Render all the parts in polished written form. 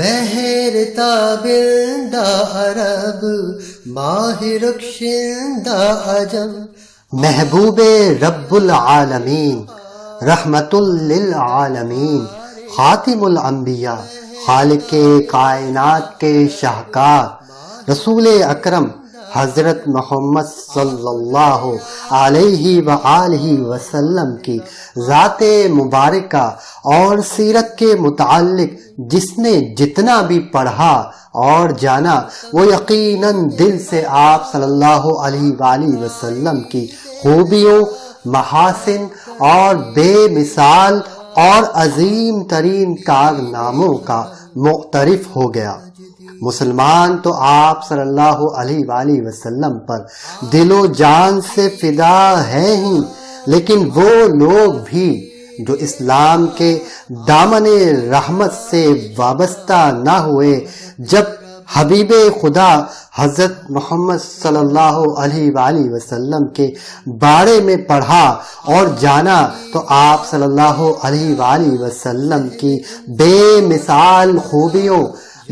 مہر تابندہ عرب ماہ رخشندہ عجم، محبوب رب العالمین رحمت للعالمین، خاتم الانبیاء، خالق کائنات کے شاہکار، رسول اکرم حضرت محمد صلی اللہ علیہ وآلہ وسلم کی ذات مبارکہ اور سیرت کے متعلق جس نے جتنا بھی پڑھا اور جانا، وہ یقیناً دل سے آپ صلی اللہ علیہ وآلہ وسلم کی خوبیوں، محاسن اور بے مثال اور عظیم ترین کارناموں کا معترف ہو گیا۔ مسلمان تو آپ صلی اللہ علیہ وآلہ وسلم پر دل و جان سے فدا ہے ہی، لیکن وہ لوگ بھی جو اسلام کے دامن رحمت سے وابستہ نہ ہوئے، جب حبیب خدا حضرت محمد صلی اللہ علیہ وآلہ وسلم کے بارے میں پڑھا اور جانا، تو آپ صلی اللہ علیہ وآلہ وسلم کی بے مثال خوبیوں،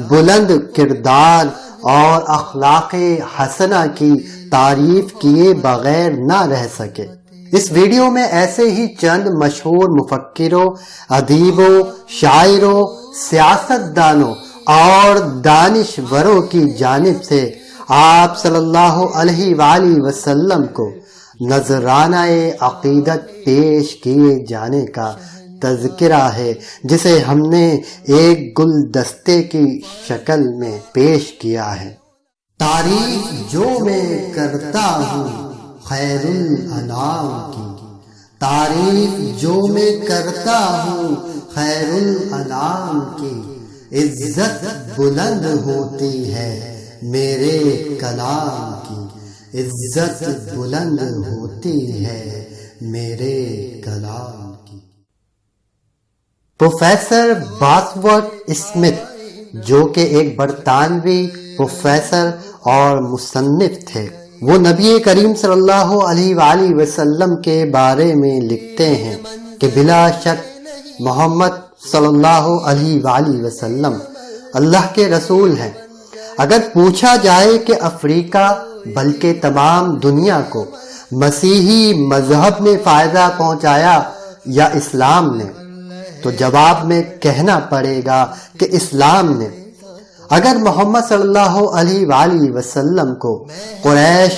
بلند کردار اور اخلاق حسنہ کی تعریف کیے بغیر نہ رہ سکے۔ اس ویڈیو میں ایسے ہی چند مشہور مفکروں، ادیبوں، شاعروں، سیاستدانوں اور دانشوروں کی جانب سے آپ صلی اللہ علیہ وآلہ وسلم کو نذرانہ عقیدت پیش کیے جانے کا تذکرہ ہے، جسے ہم نے ایک گلدستے کی شکل میں پیش کیا ہے۔ تعریف جو میں کرتا ہوں خیر الانام کی، تعریف جو میں کرتا ہوں خیر الانام کی، عزت بلند ہوتی ہے میرے کلام کی، عزت بلند ہوتی ہے میرے کلام کی۔ پروفیسر باسورتھ اسمتھ، جو کہ ایک برطانوی پروفیسر اور مصنف تھے، وہ نبی کریم صلی اللہ علیہ وآلہ وسلم کے بارے میں لکھتے ہیں کہ بلا شک محمد صلی اللہ علیہ وآلہ وسلم اللہ کے رسول ہیں۔ اگر پوچھا جائے کہ افریقہ بلکہ تمام دنیا کو مسیحی مذہب نے فائدہ پہنچایا یا اسلام نے، تو جواب میں کہنا پڑے گا کہ اسلام نے۔ اگر محمد صلی اللہ علیہ وآلہ وسلم کو قریش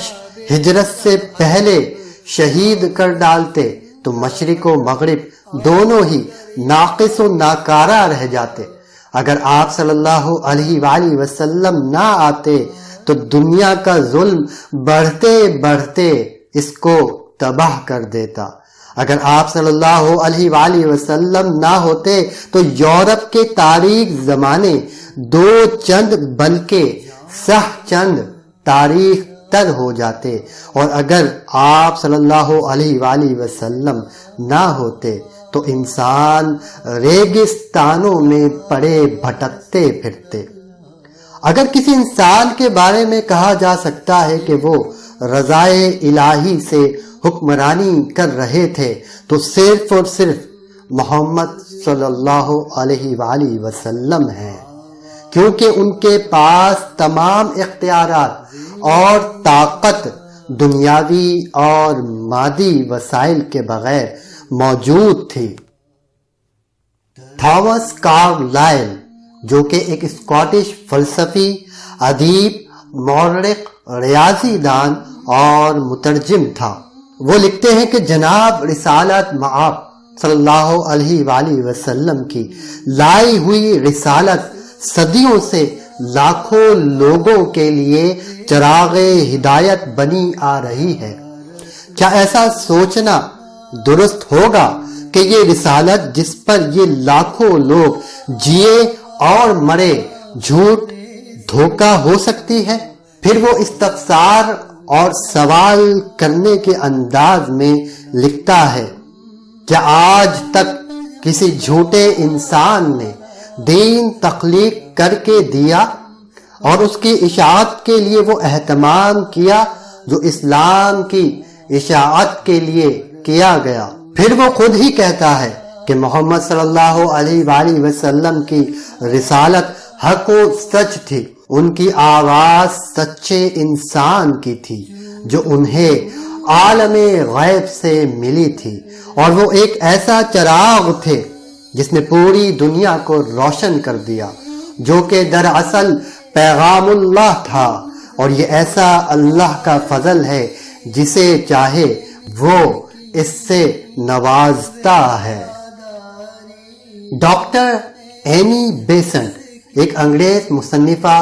ہجرت سے پہلے شہید کر ڈالتے تو مشرق و مغرب دونوں ہی ناقص و ناکارہ رہ جاتے۔ اگر آپ صلی اللہ علیہ وآلہ وسلم نہ آتے تو دنیا کا ظلم بڑھتے بڑھتے اس کو تباہ کر دیتا۔ اگر آپ صلی اللہ علیہ وآلہ وسلم نہ ہوتے تو یورپ کے تاریک زمانے دو چند بلکہ سہ چند تاریخ تر ہو جاتے، اور اگر آپ صلی اللہ علیہ وآلہ وسلم نہ ہوتے تو انسان ریگستانوں میں پڑے بھٹکتے پھرتے۔ اگر کسی انسان کے بارے میں کہا جا سکتا ہے کہ وہ رضائے الہی سے حکمرانی کر رہے تھے تو صرف اور صرف محمد صلی اللہ علیہ وآلہ وسلم ہیں، کیونکہ ان کے پاس تمام اختیارات اور طاقت دنیاوی اور مادی وسائل کے بغیر موجود تھی۔ تھامس کارلائل، جو کہ ایک اسکاٹش فلسفی، ادیب، مورخ، ریاضی دان اور مترجم تھا، وہ لکھتے ہیں کہ جناب رسالت مآب صلی اللہ علیہ وآلہ وسلم کی لائی ہوئی رسالت صدیوں سے لاکھوں لوگوں کے لیے چراغ ہدایت بنی آ رہی ہے۔ کیا ایسا سوچنا درست ہوگا کہ یہ رسالت جس پر یہ لاکھوں لوگ جیے اور مرے جھوٹ دھوکہ ہو سکتی ہے؟ پھر وہ استفسار اور سوال کرنے کے انداز میں لکھتا ہے، کیا آج تک کسی جھوٹے انسان نے دین تخلیق کر کے دیا اور اس کی اشاعت کے لیے وہ اہتمام کیا جو اسلام کی اشاعت کے لیے کیا گیا؟ پھر وہ خود ہی کہتا ہے کہ محمد صلی اللہ علیہ وآلہ وسلم کی رسالت حق و سچ تھی، ان کی آواز سچے انسان کی تھی جو انہیں عالم غیب سے ملی تھی، اور وہ ایک ایسا چراغ تھے جس نے پوری دنیا کو روشن کر دیا، جو کہ دراصل پیغام اللہ تھا، اور یہ ایسا اللہ کا فضل ہے جسے چاہے وہ اس سے نوازتا ہے۔ ڈاکٹر اینی بیسنٹ ایک انگریز مصنفہ،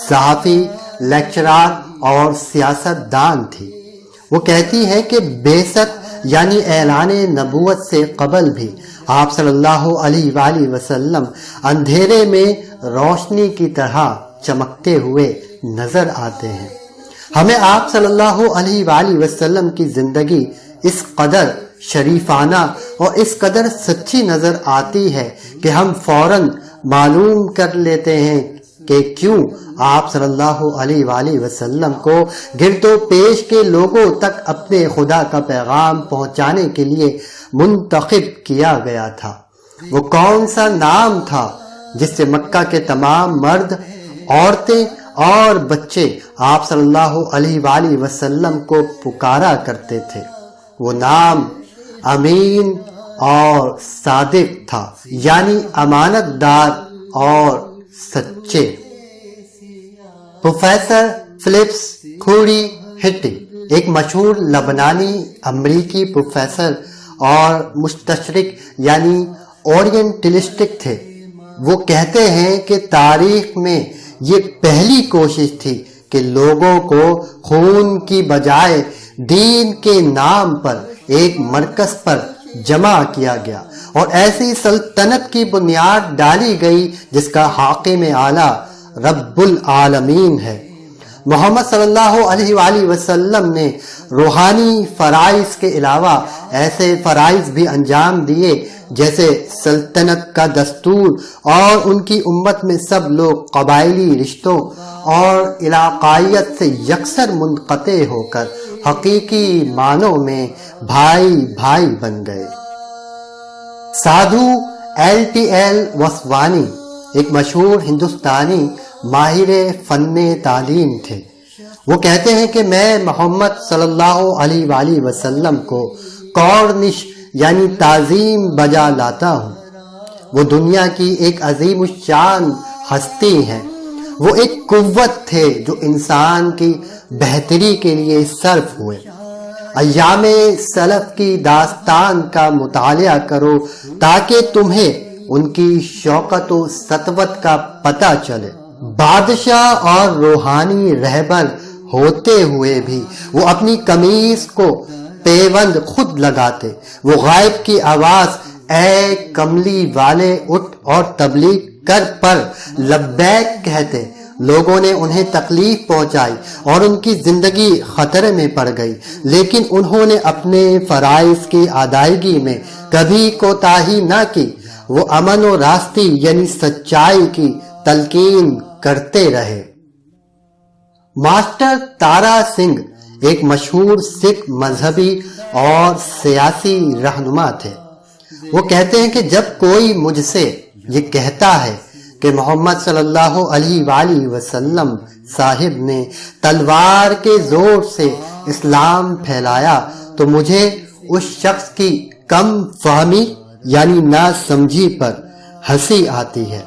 صحافی، لیکچرار اور سیاست دان تھی۔ وہ کہتی ہے کہ بعثت یعنی اعلان نبوت سے قبل بھی آپ صلی اللہ علیہ وآلہ وسلم اندھیرے میں روشنی کی طرح چمکتے ہوئے نظر آتے ہیں۔ ہمیں آپ صلی اللہ علیہ وآلہ وسلم کی زندگی اس قدر شریفانہ اور اس قدر سچی نظر آتی ہے کہ ہم فوراً معلوم کر لیتے ہیں کہ کیوں آپ صلی اللہ علیہ وآلہ وسلم کو گرد و پیش کے لوگوں تک اپنے خدا کا پیغام پہنچانے کے لیے منتخب کیا گیا تھا۔ وہ کون سا نام تھا جس سے مکہ کے تمام مرد، عورتیں اور بچے آپ صلی اللہ علیہ وآلہ وسلم کو پکارا کرتے تھے؟ وہ نام امین اور صادق تھا، یعنی امانت دار اور سچے۔ پروفیسر فلپس کھوری ہٹی ایک مشہور لبنانی امریکی پروفیسر اور مستشرق یعنی اورینٹلسٹک تھے۔ وہ کہتے ہیں کہ تاریخ میں یہ پہلی کوشش تھی کہ لوگوں کو خون کی بجائے دین کے نام پر ایک مرکز پر جمع کیا گیا، اور ایسی سلطنت کی بنیاد ڈالی گئی جس کا حاکم اعلیٰ رب العالمین ہے۔ محمد صلی اللہ علیہ وآلہ وسلم نے روحانی فرائض کے علاوہ ایسے فرائض بھی انجام دیے جیسے سلطنت کا دستور، اور ان کی امت میں سب لوگ قبائلی رشتوں اور علاقائیت سے یکسر منقطع ہو کر حقیقی معنوں میں بھائی بھائی بن گئے۔ سادھو LTL وسوانی ایک مشہور ہندوستانی ماہر فن تعلیم تھے۔ وہ کہتے ہیں کہ میں محمد صلی اللہ علیہ وآلہ وسلم کو کورنش یعنی تعظیم بجا لاتا ہوں۔ وہ دنیا کی ایک عظیم الشان ہستی ہیں۔ وہ ایک قوت تھے جو انسان کی بہتری کے لیے صرف ہوئے۔ ایام سلف کی داستان کا مطالعہ کرو تاکہ تمہیں ان کی شوکت و سطوت کا پتہ چلے۔ بادشاہ اور روحانی رہبر ہوتے ہوئے بھی وہ اپنی قمیص کو پیوند خود لگاتے۔ وہ غائب کی آواز اے کملی والے اٹھ اور تبلیغ کر پر لبیک کہتے۔ لوگوں نے انہیں تکلیف پہنچائی اور ان کی زندگی خطرے میں پڑ گئی، لیکن انہوں نے اپنے فرائض کی ادائیگی میں کبھی کوتاہی نہ کی۔ وہ امن و راستی یعنی سچائی کی تلقین کرتے رہے۔ ماسٹر تارا سنگھ ایک مشہور سکھ مذہبی اور سیاسی رہنما تھے۔ وہ کہتے ہیں کہ جب کوئی مجھ سے یہ کہتا ہے کہ محمد صلی اللہ علیہ وآلہ وسلم صاحب نے تلوار کے زور سے اسلام پھیلایا تو مجھے اس شخص کی کم فہمی یعنی نا سمجھی پر ہنسی آتی ہے۔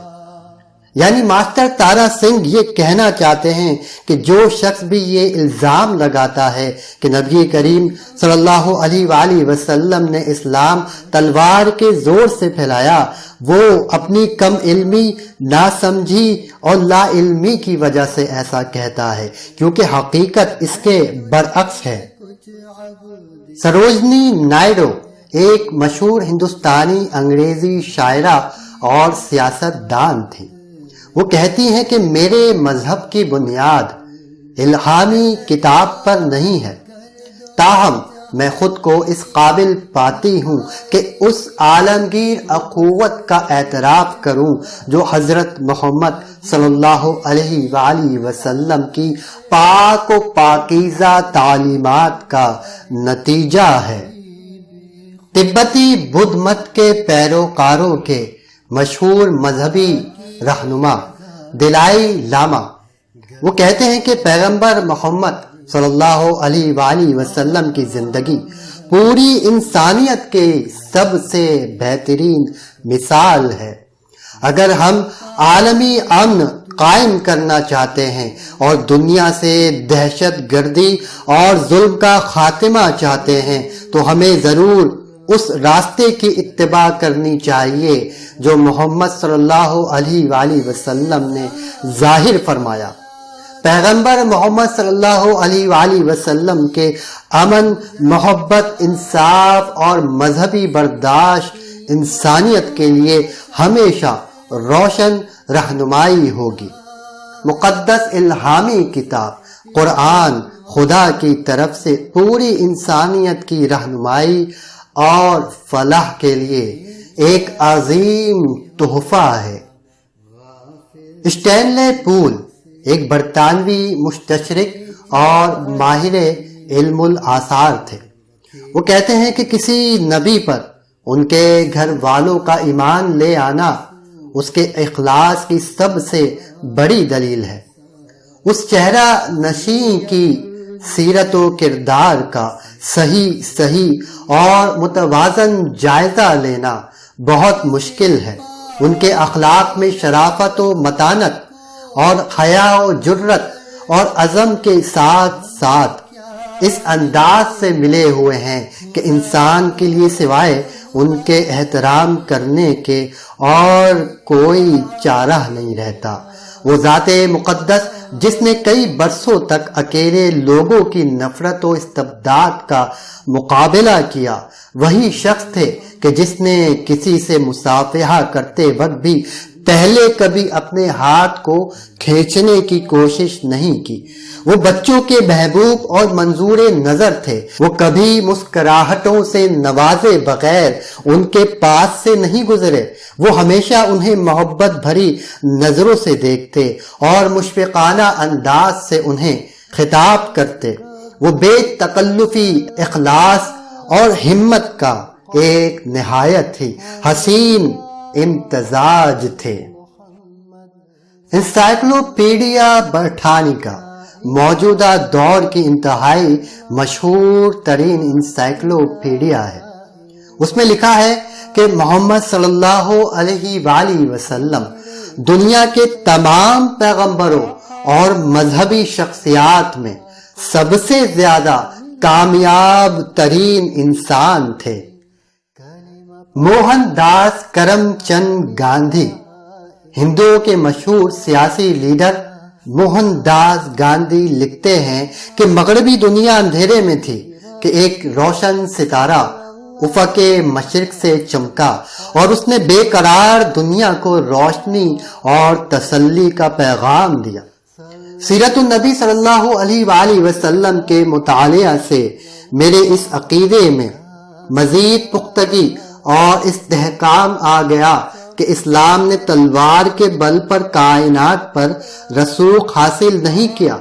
یعنی ماسٹر تارا سنگھ یہ کہنا چاہتے ہیں کہ جو شخص بھی یہ الزام لگاتا ہے کہ نبی کریم صلی اللہ علیہ وآلہ وسلم نے اسلام تلوار کے زور سے پھیلایا، وہ اپنی کم علمی، ناسمجھی اور لا علمی کی وجہ سے ایسا کہتا ہے، کیونکہ حقیقت اس کے برعکس ہے۔ سروجنی نائڈو ایک مشہور ہندوستانی انگریزی شاعرہ اور سیاست دان تھی۔ وہ کہتی ہیں کہ میرے مذہب کی بنیاد الہامی کتاب پر نہیں ہے، تاہم میں خود کو اس قابل پاتی ہوں کہ اس عالمگیر اخوت کا اعتراف کروں جو حضرت محمد صلی اللہ علیہ وآلہ وسلم کی پاک و پاکیزہ تعلیمات کا نتیجہ ہے۔ تبتی بدھ مت کے پیروکاروں کے مشہور مذہبی رہنما دلائی لاما۔ وہ کہتے ہیں کہ پیغمبر محمد صلی اللہ علیہ وآلہ وسلم کی زندگی پوری انسانیت کے سب سے بہترین مثال ہے۔ اگر ہم عالمی امن قائم کرنا چاہتے ہیں اور دنیا سے دہشت گردی اور ظلم کا خاتمہ چاہتے ہیں تو ہمیں ضرور اس راستے کی اتباع کرنی چاہیے جو محمد صلی اللہ علیہ وآلہ وسلم نے ظاہر فرمایا۔ پیغمبر محمد صلی اللہ علیہ وآلہ وسلم کے امن، محبت، انصاف اور مذہبی برداشت انسانیت کے لیے ہمیشہ روشن رہنمائی ہوگی۔ مقدس الہامی کتاب قرآن خدا کی طرف سے پوری انسانیت کی رہنمائی اور فلاح کے لیے ایک عظیم تحفہ ہے۔ اسٹینلے پول ایک برطانوی مستشرق اور ماہر علم الآثار تھے۔ وہ کہتے ہیں کہ کسی نبی پر ان کے گھر والوں کا ایمان لے آنا اس کے اخلاص کی سب سے بڑی دلیل ہے۔ اس چہرہ نشین کی سیرت و کردار کا صحیح اور متوازن جائزہ لینا بہت مشکل ہے۔ ان کے اخلاق میں شرافت و متانت اور حیا و جرت اور عزم کے ساتھ ساتھ اس انداز سے ملے ہوئے ہیں کہ انسان کے لیے سوائے ان کے احترام کرنے کے اور کوئی چارہ نہیں رہتا۔ وہ ذات مقدس جس نے کئی برسوں تک اکیلے لوگوں کی نفرت و استبداد کا مقابلہ کیا، وہی شخص تھے کہ جس نے کسی سے مصافحہ کرتے وقت بھی پہلے کبھی اپنے ہاتھ کو کھینچنے کی کوشش نہیں کی۔ وہ بچوں کے محبوب اور منظور نظر تھے۔ وہ کبھی مسکراہٹوں سے نوازے بغیر ان کے پاس سے نہیں گزرے۔ وہ ہمیشہ انہیں محبت بھری نظروں سے دیکھتے اور مشفقانہ انداز سے انہیں خطاب کرتے۔ وہ بے تکلفی اخلاص اور ہمت کا ایک نہایت ہی حسین امتزاج تھے۔ انسائکلوپیڈیا برٹانیکا موجودہ دور کی انتہائی مشہور ترین انسائکلوپیڈیا ہے۔ اس میں لکھا ہے کہ محمد صلی اللہ علیہ وآلہ وسلم دنیا کے تمام پیغمبروں اور مذہبی شخصیات میں سب سے زیادہ کامیاب ترین انسان تھے۔ موہن داس کرم چند گاندھی ہندوؤں کے مشہور سیاسی لیڈر موہن داس گاندھی لکھتے ہیں کہ مغربی دنیا اندھیرے میں تھی کہ ایک روشن ستارہ افق مشرق سے چمکا اور اس نے بے قرار دنیا کو روشنی اور تسلی کا پیغام دیا۔ سیرت النبی صلی اللہ علیہ وآلہ وسلم کے مطالعہ سے میرے اس عقیدے میں مزید پختگی اور استحکام آ گیا کہ اسلام نے تلوار کے بل پر کائنات پر رسوخ حاصل نہیں کیا،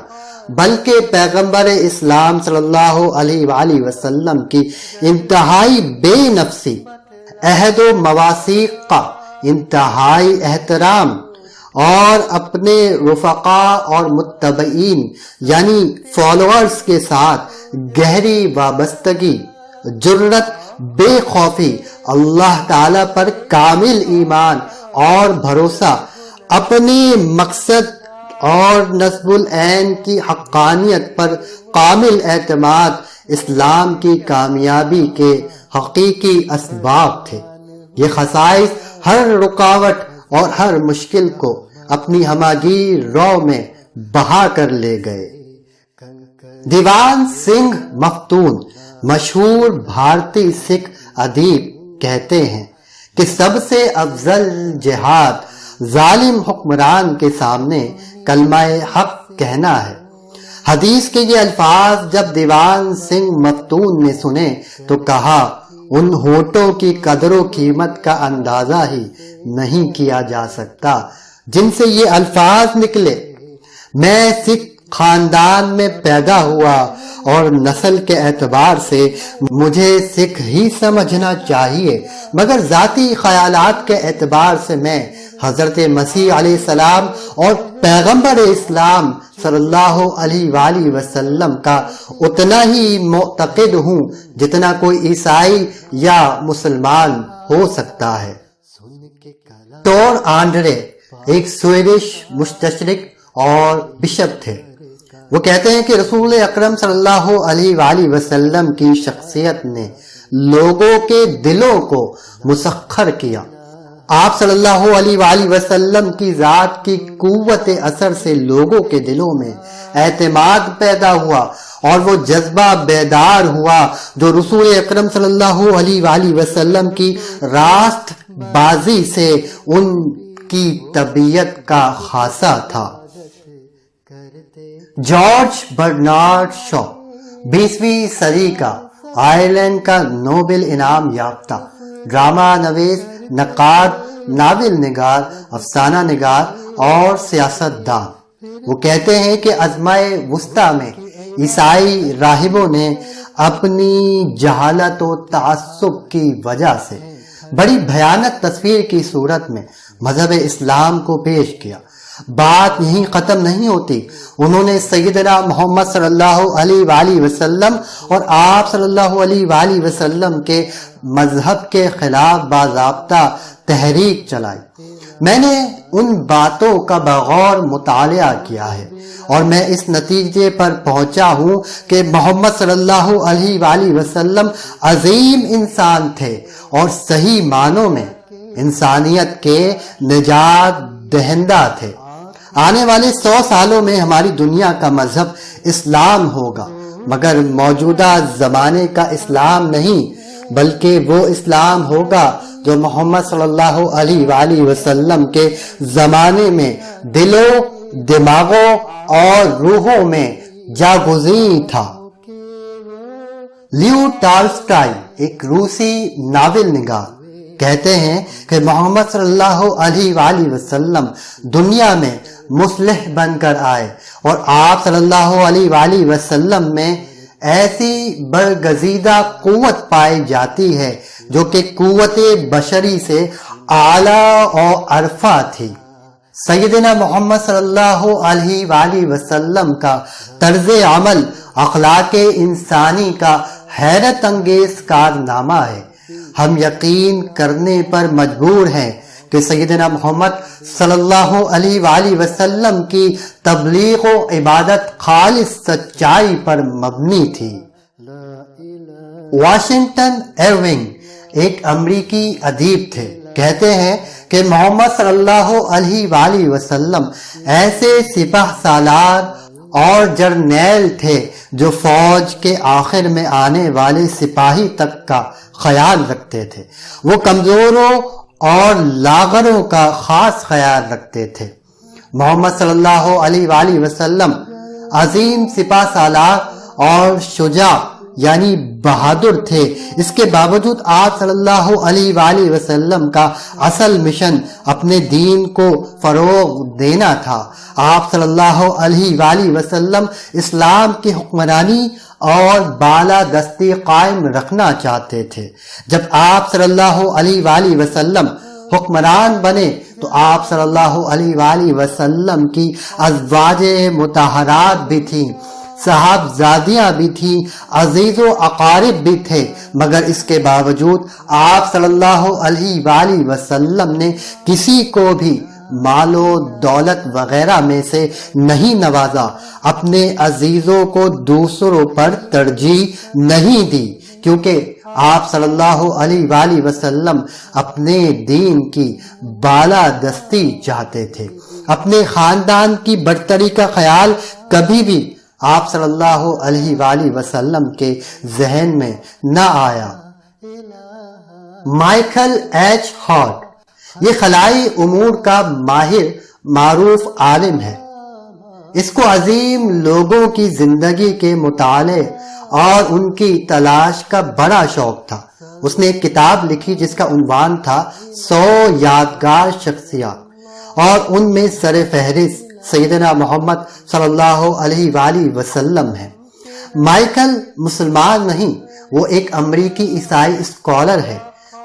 بلکہ پیغمبر اسلام صلی اللہ علیہ وآلہ وسلم کی انتہائی بے نفسی، عہد و مواثیق کا انتہائی احترام اور اپنے رفقا اور متبعین یعنی فالوورز کے ساتھ گہری وابستگی، جرت، بے خوفی، اللہ تعالی پر کامل ایمان اور بھروسہ، اپنے مقصد اور نصب العین کی حقانیت پر کامل اعتماد اسلام کی کامیابی کے حقیقی اسباب تھے۔ یہ خصائص ہر رکاوٹ اور ہر مشکل کو اپنی ہماگیر رو میں بہا کر لے گئے۔ دیوان سنگھ مفتون مشہور بھارتی سکھ ادیب کہتے ہیں کہ سب سے افضل جہاد ظالم حکمران کے سامنے کلمہ حق کہنا ہے۔ حدیث کے یہ الفاظ جب دیوان سنگھ مفتون نے سنے تو کہا، ان ہونٹوں کی قدر و قیمت کا اندازہ ہی نہیں کیا جا سکتا جن سے یہ الفاظ نکلے۔ میں سکھ خاندان میں پیدا ہوا اور نسل کے اعتبار سے مجھے سکھ ہی سمجھنا چاہیے، مگر ذاتی خیالات کے اعتبار سے میں حضرت مسیح علیہ السلام اور پیغمبر اسلام صلی اللہ علیہ وآلہ وسلم کا اتنا ہی معتقد ہوں جتنا کوئی عیسائی یا مسلمان ہو سکتا ہے۔ ٹور آنڈرے ایک سویڈش مستشرق اور بشپ تھے۔ وہ کہتے ہیں کہ رسول اکرم صلی اللہ علیہ وآلہ وسلم کی شخصیت نے لوگوں کے دلوں کو مسخر کیا۔ آپ صلی اللہ علیہ وآلہ وسلم کی ذات کی قوت اثر سے لوگوں کے دلوں میں اعتماد پیدا ہوا اور وہ جذبہ بیدار ہوا جو رسول اکرم صلی اللہ علیہ وآلہ وسلم کی راست بازی سے ان کی طبیعت کا خاصہ تھا۔ جارج برنارڈ شا 20ویں صدی کا آئرلینڈ کا نوبل انعام یافتہ ڈرامہ نویس، نقاد، ناول نگار، افسانہ نگار اور سیاست دان، وہ کہتے ہیں کہ ازمائے وسطی میں عیسائی راہبوں نے اپنی جہالت و تعصب کی وجہ سے بڑی بھیانک تصویر کی صورت میں مذہب اسلام کو پیش کیا۔ بات یہیں ختم نہیں ہوتی، انہوں نے سیدنا محمد صلی اللہ علیہ وآلہ وسلم اور آپ صلی اللہ علیہ وآلہ وسلم کے مذہب کے خلاف باضابطہ تحریک چلائی۔ میں نے ان باتوں کا بغور مطالعہ کیا ہے اور میں اس نتیجے پر پہنچا ہوں کہ محمد صلی اللہ علیہ وآلہ وسلم عظیم انسان تھے اور صحیح معنوں میں انسانیت کے نجات دہندہ تھے۔ آنے والے 100 سالوں میں ہماری دنیا کا مذہب اسلام ہوگا، مگر موجودہ زمانے کا اسلام نہیں، بلکہ وہ اسلام ہوگا جو محمد صلی اللہ علیہ وآلہ وسلم کے زمانے میں دلوں، دماغوں اور روحوں میں جاگزیں تھا۔ لیو ٹالسٹائی ایک روسی ناول نگار کہتے ہیں کہ محمد صلی اللہ علیہ وآلہ وسلم دنیا میں مصلح بن کر آئے اور آپ صلی اللہ علیہ وآلہ وسلم میں ایسی برگزیدہ قوت پائی جاتی ہے جو کہ قوت بشری سے اعلیٰ اور ارفع تھی۔ سیدنا محمد صلی اللہ علیہ وآلہ وسلم کا طرز عمل اخلاق انسانی کا حیرت انگیز کارنامہ ہے۔ ہم یقین کرنے پر مجبور ہیں کہ سیدنا محمد صلی اللہ علیہ وآلہ وسلم کی تبلیغ و عبادت خالص سچائی پر مبنی تھی۔ واشنگٹن ایرونگ ایک امریکی ادیب تھے، کہتے ہیں کہ محمد صلی اللہ علیہ وآلہ وسلم ایسے سپہ سالار اور جرنیل تھے جو فوج کے آخر میں آنے والے سپاہی تک کا خیال رکھتے تھے۔ وہ کمزوروں اور لاغروں کا خاص خیال رکھتے تھے۔ محمد صلی اللہ علیہ وآلہ وسلم عظیم سپہ سالار اور شجاع یعنی بہادر تھے۔ اس کے باوجود آپ صلی اللہ علیہ وآلہ وسلم کا اصل مشن اپنے دین کو فروغ دینا تھا۔ آپ صلی اللہ علیہ وآلہ وسلم اسلام کی حکمرانی اور بالادستی قائم رکھنا چاہتے تھے۔ جب آپ صلی اللہ علیہ وآلہ وسلم حکمران بنے تو آپ صلی اللہ علیہ وآلہ وسلم کی ازواج مطہرات بھی تھیں، صحابزادیاں بھی تھیں، عزیز و اقارب بھی تھے، مگر اس کے باوجود آپ صلی اللہ علیہ وآلہ وسلم نے کسی کو بھی مال و دولت وغیرہ میں سے نہیں نوازا، اپنے عزیزوں کو دوسروں پر ترجیح نہیں دی، کیونکہ آپ صلی اللہ علیہ وآلہ وسلم اپنے دین کی بالادستی چاہتے تھے۔ اپنے خاندان کی برتری کا خیال کبھی بھی آپ صلی اللہ علیہ وآلہ وسلم کے ذہن میں نہ آیا۔ مائیکل ایچ ہارٹ یہ خلائی امور کا ماہر معروف عالم ہے۔ اس کو عظیم لوگوں کی زندگی کے مطالعے اور ان کی تلاش کا بڑا شوق تھا۔ اس نے ایک کتاب لکھی جس کا عنوان تھا 100 یادگار شخصیات، اور ان میں سر فہرست سیدنا محمد صلی اللہ علیہ وآلہ وسلم ہے۔ مائیکل مسلمان نہیں، وہ ایک امریکی عیسائی اسکالر ہے۔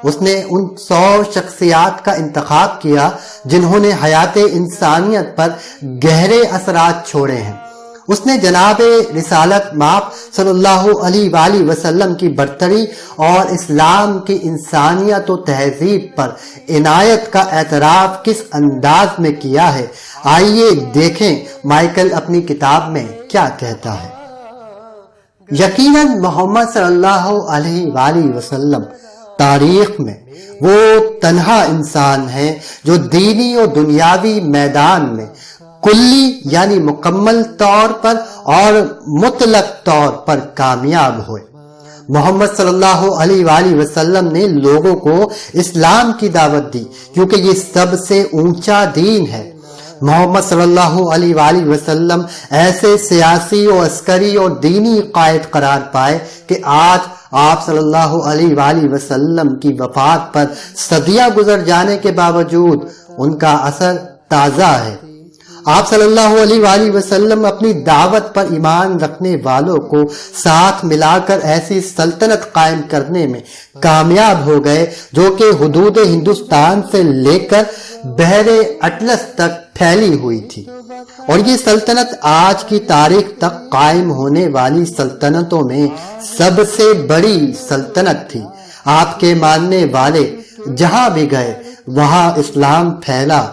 اس نے ان 100 شخصیات کا انتخاب کیا جنہوں نے حیات انسانیت پر گہرے اثرات چھوڑے ہیں۔ اس نے جناب رسالت مآب صلی اللہ علیہ وآلہ وسلم کی برتری اور اسلام کی انسانیت و تہذیب پر عنایت کا اعتراف کس انداز میں کیا ہے، آئیے دیکھیں مائیکل اپنی کتاب میں کیا کہتا ہے۔ یقیناً محمد صلی اللہ علیہ وآلہ وسلم تاریخ میں وہ تنہا انسان ہے جو دینی و دنیاوی میدان میں کلی یعنی مکمل طور پر اور مطلق طور پر کامیاب ہوئے۔ محمد صلی اللہ علیہ وآلہ وسلم نے لوگوں کو اسلام کی دعوت دی کیونکہ یہ سب سے اونچا دین ہے۔ محمد صلی اللہ علیہ وآلہ وسلم ایسے سیاسی و عسکری اور دینی قائد قرار پائے کہ آج آپ صلی اللہ علیہ وآلہ وسلم کی وفات پر صدیاں گزر جانے کے باوجود ان کا اثر تازہ ہے۔ آپ صلی اللہ علیہ وآلہ وسلم اپنی دعوت پر ایمان رکھنے والوں کو ساتھ ملا کر ایسی سلطنت قائم کرنے میں کامیاب ہو گئے جو کہ حدود ہندوستان سے لے کر بحر اطلس تک پھیلی ہوئی تھی، اور یہ سلطنت آج کی تاریخ تک قائم ہونے والی سلطنتوں میں سب سے بڑی سلطنت تھی۔ آپ کے ماننے والے جہاں بھی گئے وہاں اسلام پھیلا۔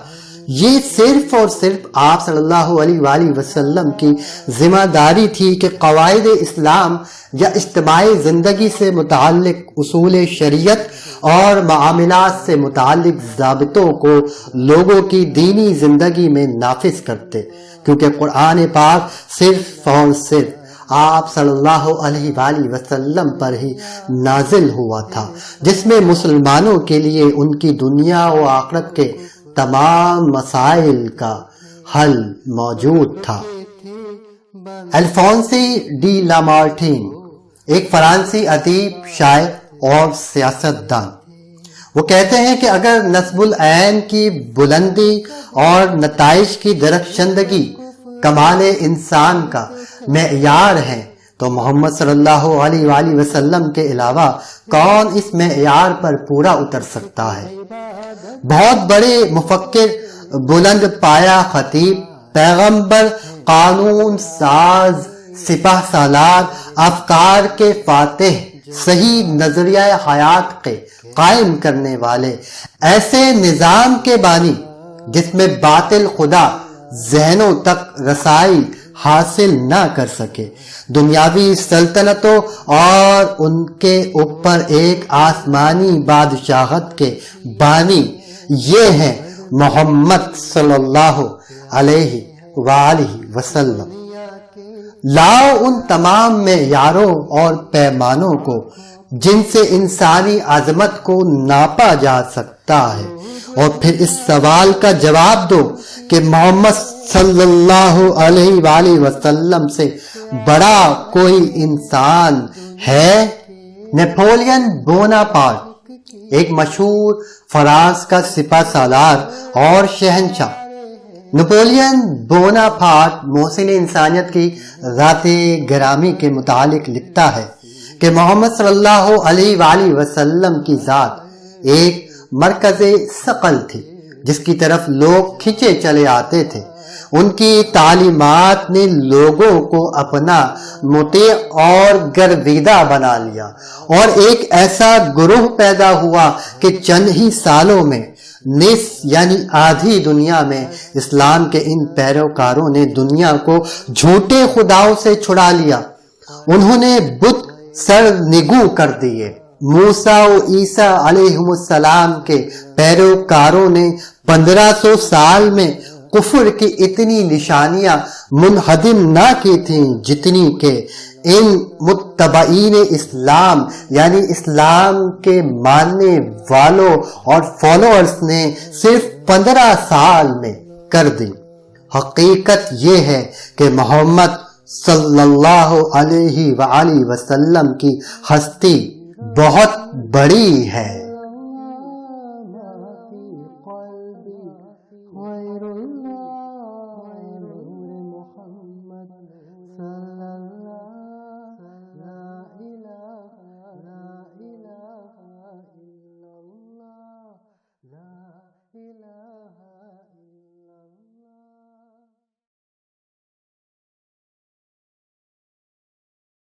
یہ صرف اور صرف آپ صلی اللہ علیہ وآلہ وسلم کی ذمہ داری تھی کہ قواعد اسلام یا اجتماعی زندگی سے متعلق اصول شریعت اور معاملات سے متعلق ضابطوں کو لوگوں کی دینی زندگی میں نافذ کرتے، کیونکہ قرآن پاک صرف اور صرف آپ صلی اللہ علیہ وآلہ وسلم پر ہی نازل ہوا تھا، جس میں مسلمانوں کے لیے ان کی دنیا و آخرت کے تمام مسائل کا حل موجود تھا۔ الفونسی ڈی لامارٹین ایک فرانسی ادیب، شاعر اور سیاستدان، وہ کہتے ہیں کہ اگر نصب العین کی بلندی اور نتائج کی درخشندگی کمال انسان کا معیار ہے تو محمد صلی اللہ علیہ وآلہ وسلم کے علاوہ کون اس معیار پر پورا اتر سکتا ہے؟ بہت بڑے مفکر، بلند پایا خطیب، پیغمبر، قانون ساز، سپہ سالار، افکار کے فاتح، صحیح نظریہ حیات کے قائم کرنے والے، ایسے نظام کے بانی جس میں باطل خدا ذہنوں تک رسائی حاصل نہ کر سکے، دنیاوی سلطنتوں اور ان کے اوپر ایک آسمانی بادشاہت کے بانی، یہ ہیں محمد صلی اللہ علیہ وآلہ وسلم۔ لاؤ ان تمام معیاروں اور پیمانوں کو جن سے انسانی عظمت کو ناپا جا سکتا ہے، اور پھر اس سوال کا جواب دو کہ محمد صلی اللہ علیہ وآلہ وسلم سے بڑا کوئی انسان ہے؟ نیپولین بوناپارٹ ایک مشہور فرانس کا سپہ سالار اور شہنشاہ۔ نیپولین بوناپارٹ محسن انسانیت کی ذات گرامی کے متعلق لکھتا ہے کہ محمد صلی اللہ علیہ وآلہ وسلم کی ذات ایک مرکز ثقل تھی جس کی طرف لوگ کھنچے چلے آتے تھے۔ ان کی تعلیمات نے لوگوں کو اپنا مطیع اور گرویدہ بنا لیا، اور ایک ایسا گروہ پیدا ہوا کہ چند ہی سالوں میں نصف یعنی آدھی دنیا میں اسلام کے ان پیروکاروں نے دنیا کو جھوٹے خداؤں سے چھڑا لیا۔ انہوں نے بت سر نگو کر دیے۔ موسیٰ و عیسیٰ علیہ السلام کے پیروکاروں نے 1500 سال میں کفر کی اتنی نشانیاں منہدم نہ کی تھیں جتنی کہ ان متبعین اسلام یعنی اسلام کے ماننے والوں اور فالوورز نے صرف 15 سال میں کر دی۔ حقیقت یہ ہے کہ محمد صلی اللہ علیہ وآلہ وسلم کی ہستی بہت بڑی ہے۔